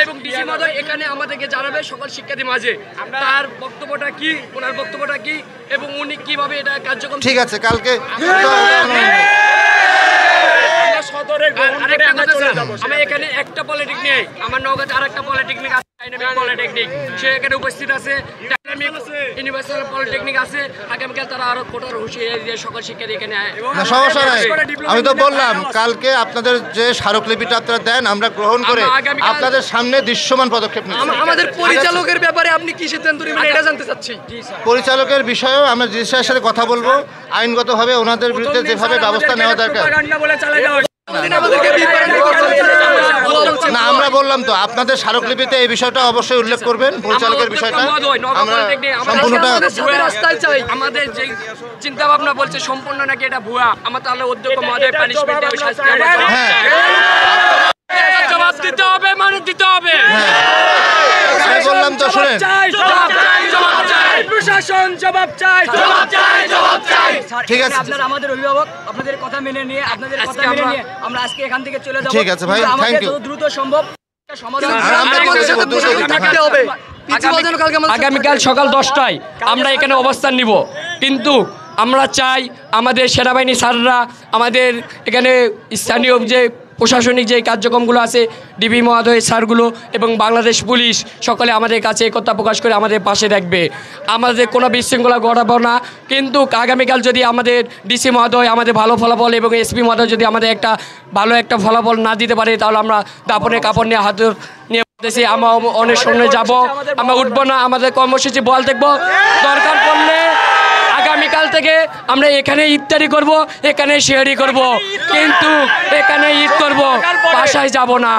এবং ডিসি মহোদয় এখানে আমাদেরকে জানাবে সকল শিক্ষার্থীর মাঝে তার বক্তব্যটা কি, ওনার বক্তব্যটা কি এবং উনি কিভাবে এটা কার্যক্রম। ঠিক আছে, কালকে আমি এখানে একটা পলিটেকনিক নেই, আমার নওগাঁতে আরেকটা পলিটেকনিক আছে, পলিটেকনিক সে এখানে উপস্থিত আছে, ইউনিভার্সাল পলিটেকনিক আছে। আগামীকাল তারা আরো কোটার হুঁশিয়ারি দিয়ে সকল শিক্ষার্থী এখানে। সমস্যা নাই, আমি তো বললাম কালকে আপনাদের যে স্মারকলিপিটা আপনারা দেন আমরা গ্রহণ করে আপনাদের সামনে দৃশ্যমান পদক্ষেপ নেব। আমাদের পরিচালকের ব্যাপারে আপনি কি সিদ্ধান্ত নেবেন এটা জানতে চাচ্ছি। পরিচালকের বিষয়েও আমরা ডিসি স্যারের সাথে কথা বলবো, আইনগতভাবে ওনাদের বিরুদ্ধে যেভাবে ব্যবস্থা নেওয়া দরকার। না আমরা বললাম তো আপনাদের স্মারকলিপিতে এই বিষয়টা অবশ্যই উল্লেখ করবেন, পরিচালকের বিষয়টা আমরা সম্পূর্ণটা। আমাদের যে চিন্তা ভাবনা বলছে সম্পূর্ণ নাকি এটা ভুয়া, আমার তাহলে অধ্যক্ষ মহোদয় পানিশমেন্ট জবাব দিতে হবে, মানে দিতে হবে। বললাম তো শুনেন, প্রশাসন জবাব চাই, জবাব চাই, জবাব চাই। ঠিক আছে, আপনারা আমাদের অভিভাবক, আপনাদের কথা মেনে নিয়ে আপনাদের কথা মেনে নিয়ে আমরা আজকে এখান থেকে চলে যাব। ঠিক আছে ভাই, থ্যাংক ইউ। দ্রুত সম্ভব সমাধান হবে। আগামীকাল সকাল 10টায় আমরা এখানে অবস্থান নিব, কিন্তু আমরা চাই আমাদের সেনাবাহিনী স্যাররা, আমাদের এখানে স্থানীয় যে প্রশাসনিক যে কার্যক্রমগুলো আছে, ডিবি মহোদয় স্যারগুলো এবং বাংলাদেশ পুলিশ সকলে আমাদের কাছে একতা প্রকাশ করে আমাদের পাশে থাকবে। আমাদের কোনো বিশৃঙ্খলা ঘটাবো না, কিন্তু আগামীকাল যদি আমাদের ডিসি মহোদয় আমাদের ভালো ফলাফল এবং এসপি মহোদয় যদি আমাদের ভালো একটা ফলাফল না দিতে পারে, তাহলে আমরা দাপনের কাপড় নিয়ে হাত নিয়ে বলতেছি আমরা অনেক সামনে যাব, আমরা উঠবো না, আমাদের কর্মসূচি বল দেখবো। দরকার পড়লে আগামীকাল থেকে আমরা এখানে ইফতারি করব, এখানে শেয়ারি করব, কিন্তু এখানে ঈদ করব, বাসায় যাব না।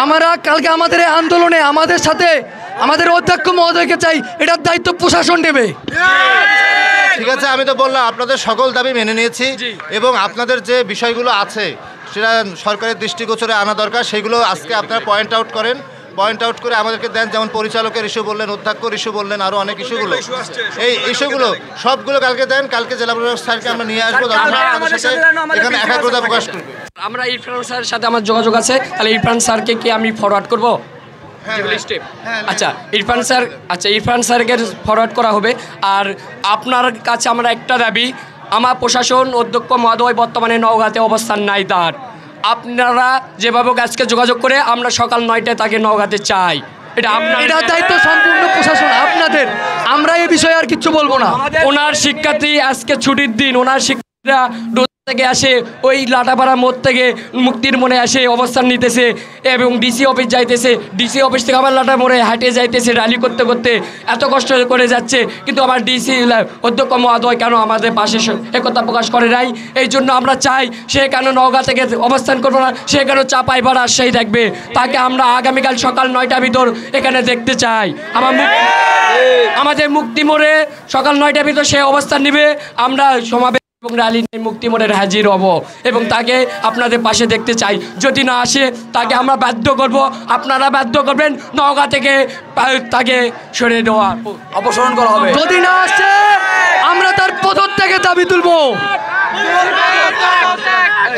আমরা কালকে আমাদের এই আন্দোলনে আমাদের সাথে আমাদের অধ্যক্ষ মহোদয়কে চাই, এটার দায়িত্ব প্রশাসন নেবে। ঠিক আছে, আমি তো বললাম আপনাদের সকল দাবি মেনে নিয়েছি এবং আপনাদের যে বিষয়গুলো আছে সেটা সরকারের দৃষ্টিগোচরে আনা দরকার, সেগুলো আজকে আপনারা পয়েন্ট আউট করেন, পয়েন্ট আউট করে আমাদেরকে দেন। যেমন পরিচালকের ইস্যু বললেন, অধ্যক্ষর ইস্যু বললেন, আরও অনেক ইস্যুগুলো, এই ইস্যুগুলো সবগুলো কালকে দেন। কালকে জেলা প্রশাসক স্যারকে আমরা নিয়ে আসবো, আপনাদের সাথে এখানে একাগ্রতা প্রকাশ করবো। আমরা ইরফান স্যারের সাথে আমার যোগাযোগ আছে, তাহলে ইরফান স্যারকে কি আমি ফরওয়ার্ড করবো? আচ্ছা ইরফান স্যারকে ফরওয়ার্ড করা হবে। আর আপনার কাছে আমরা একটা দাবি, আমার প্রশাসন অধ্যক্ষ মহোদয় বর্তমানে নওগাঁতে অবস্থান নাই তার, আপনারা যেভাবে আজকে যোগাযোগ করে আমরা সকাল 9টায় তাকে নওগাঁতে চাই। এটা দায়িত্ব সম্পূর্ণ প্রশাসন আপনাদের, আমরা এই বিষয়ে আর কিছু বলবো না। ওনার শিক্ষার্থী আজকে ছুটির দিন, ওনার শিক্ষার্থীরা থেকে আসে ওই লাটাপাড়া মোড় থেকে মুক্তির মনে আসে অবস্থান নিতেছে এবং ডিসি অফিস যাইতেছে, ডিসি অফিস থেকে আবার লাটা মোড়ে হাঁটে যাইতেছে, র্যালি করতে করতে এত কষ্ট করে যাচ্ছে, কিন্তু আমার ডিসি অধ্যক্ষ মহোদয় কেন আমাদের পাশে একতা প্রকাশ করে নাই? এই জন্য আমরা চাই সে কেন নওগাঁ থেকে অবস্থান করবো না, সে কেন চাপাই বা রাজশাহী থাকবে, তাকে আমরা আগামীকাল সকাল 9টার ভিতর এখানে দেখতে চাই। আমাদের মুক্তি মোড়ে সকাল 9টার ভিতর সে অবস্থান নিবে, আমরা সমাবেশ এবং র্যালি নিয়ে মুক্তি মোড়ের হাজির হব এবং তাকে আপনাদের পাশে দেখতে চাই। যদি না আসে তাকে আমরা বাধ্য করব, আপনারা বাধ্য করবেন নওগাঁ থেকে তাকে সরিয়ে দেওয়া, অপসারণ করা হবে। যদি না আসে আমরা তার পদত্যাগের দাবি তুলব।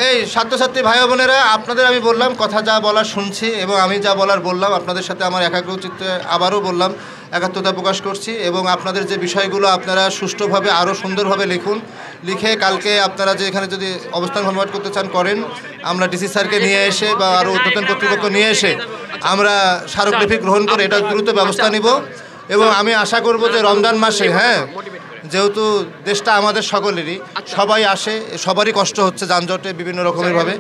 এই ছাত্রছাত্রী ভাই বোনেরা, আপনাদের আমি বললাম কথা যা বলার শুনছি এবং আমি যা বলার বললাম, আপনাদের সাথে আমার একাগ্রচিত্তে আবারও বললাম একাত্মতা প্রকাশ করছি এবং আপনাদের যে বিষয়গুলো আপনারা সুষ্ঠুভাবে আরও সুন্দরভাবে লিখে কালকে আপনারা যে এখানে যদি অবস্থান কনভার্ট করতে চান করেন, আমরা ডিসি স্যারকে নিয়ে এসে বা আরও ঊর্ধ্বতন কর্তৃপক্ষ নিয়ে এসে আমরা স্মারকলিপি গ্রহণ করে এটা দ্রুত ব্যবস্থা নিব এবং আমি আশা করব যে রমজান মাসে, যেহেতু দেশটা আমাদের সকলেরই, সবাই আসে, সবারই কষ্ট হচ্ছে যানজটে বিভিন্ন রকমেরভাবে,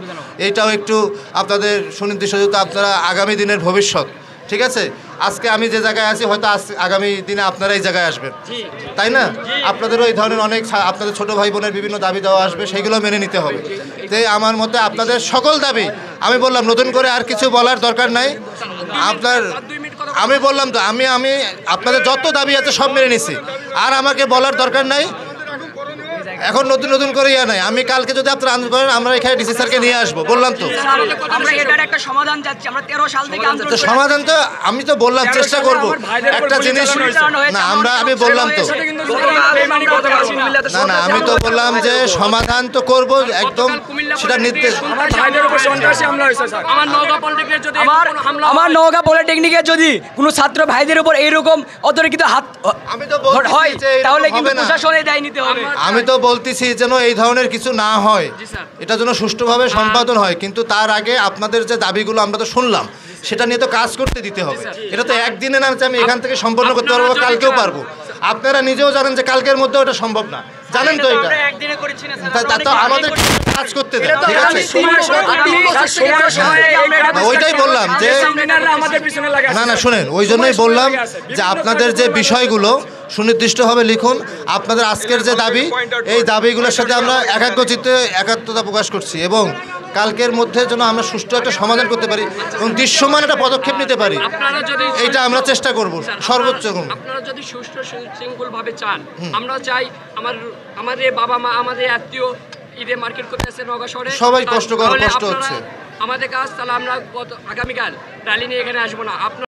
এইটাও একটু আপনাদের সুনির্দিষ্ট, যেহেতু আপনারা আগামী দিনের ভবিষ্যৎ, ঠিক আছে? আজকে আমি যে জায়গায় আছি হয়তো আগামী দিনে আপনারা এই জায়গায় আসবেন, তাই না? আপনাদেরও এই ধরনের অনেক আপনাদের ছোটো ভাই বোনের বিভিন্ন দাবি দেওয়া আসবে, সেইগুলো মেনে নিতে হবে। তাই আমার মতে আপনাদের সকল দাবি, আমি বললাম নতুন করে আর কিছু বলার দরকার নাই। আমি বললাম তো আমি আপনাদের যত দাবি আছে সব মেনে নিছি, আর আমাকে বলার দরকার নাই। এখন নতুন নতুন করে ইয়া নাই, আমি কালকে যদি আপনারা আন্দোলন করেন আমরা এখানে ডিসি স্যারকে নিয়ে আসবো, বললাম তো। আমরা এটার একটা সমাধান চাচ্ছি, আমরা 13 সাল থেকে আন্দোলন তো সমাধান তো আমি তো বললাম চেষ্টা করব একটা জিনিস না, আমি বললাম তো না আমি তো বললাম যে সমাধান তো করব একদম, সেটা নির্দেশ। আমার নওগাঁ পলিটেকনিকে যদি কোনো ছাত্র ভাইদের উপর এইরকম অতর্কিত হাত আমি তো বলতেছি হয় যে এরকম তাহলে কিন্তু হবে না। প্রশাসনে দায় নিতে হবে। আমি তো বলতেছি যেন এই ধরনের কিছু না হয়, এটা যেন সুষ্ঠুভাবে সম্পাদন হয়, কিন্তু তার আগে আপনাদের যে দাবিগুলো আমরা তো শুনলাম সেটা নিয়ে তো কাজ করতে দিতে হবে। এটা তো একদিনে না যে আমি এখান থেকে সম্পন্ন করতে পারবো, কালকেও পারবো। আপনারা নিজেও জানেন যে কালকের মধ্যে ওটা সম্ভব না, জানেন তো এটা। তো আমাদের কাজ করতে দেন, ঠিক আছে? ওইটাই বললাম যে না শুনেন, ওই জন্যই বললাম যে আপনাদের যে বিষয়গুলো সুনির্দিষ্টভাবে লিখুন। আপনাদের আজকের যে দাবি, এই দাবিগুলোর সাথে আমরা একাগ্রচিত্তে একাত্মতা প্রকাশ করছি এবং কালকের মধ্যে যেন আমরা সুষ্ঠু একটা সমাধান করতে পারি এবং দৃশ্যমান একটা পদক্ষেপ নিতে পারি, এইটা আমরা চেষ্টা করব সর্বোচ্চ। আপনারা যদি সুষ্ঠু শৃঙ্খলভাবে চান, আমরা চাই আমাদের বাবা মা, আমাদের আত্মীয় ঈদে মার্কেট করতে আসছে নওগাঁ শহরে, সবাই কষ্ট হচ্ছে আমাদের কাজ, তাহলে আমরা আগামীকাল র্যালি নিয়ে এখানে আসবো না।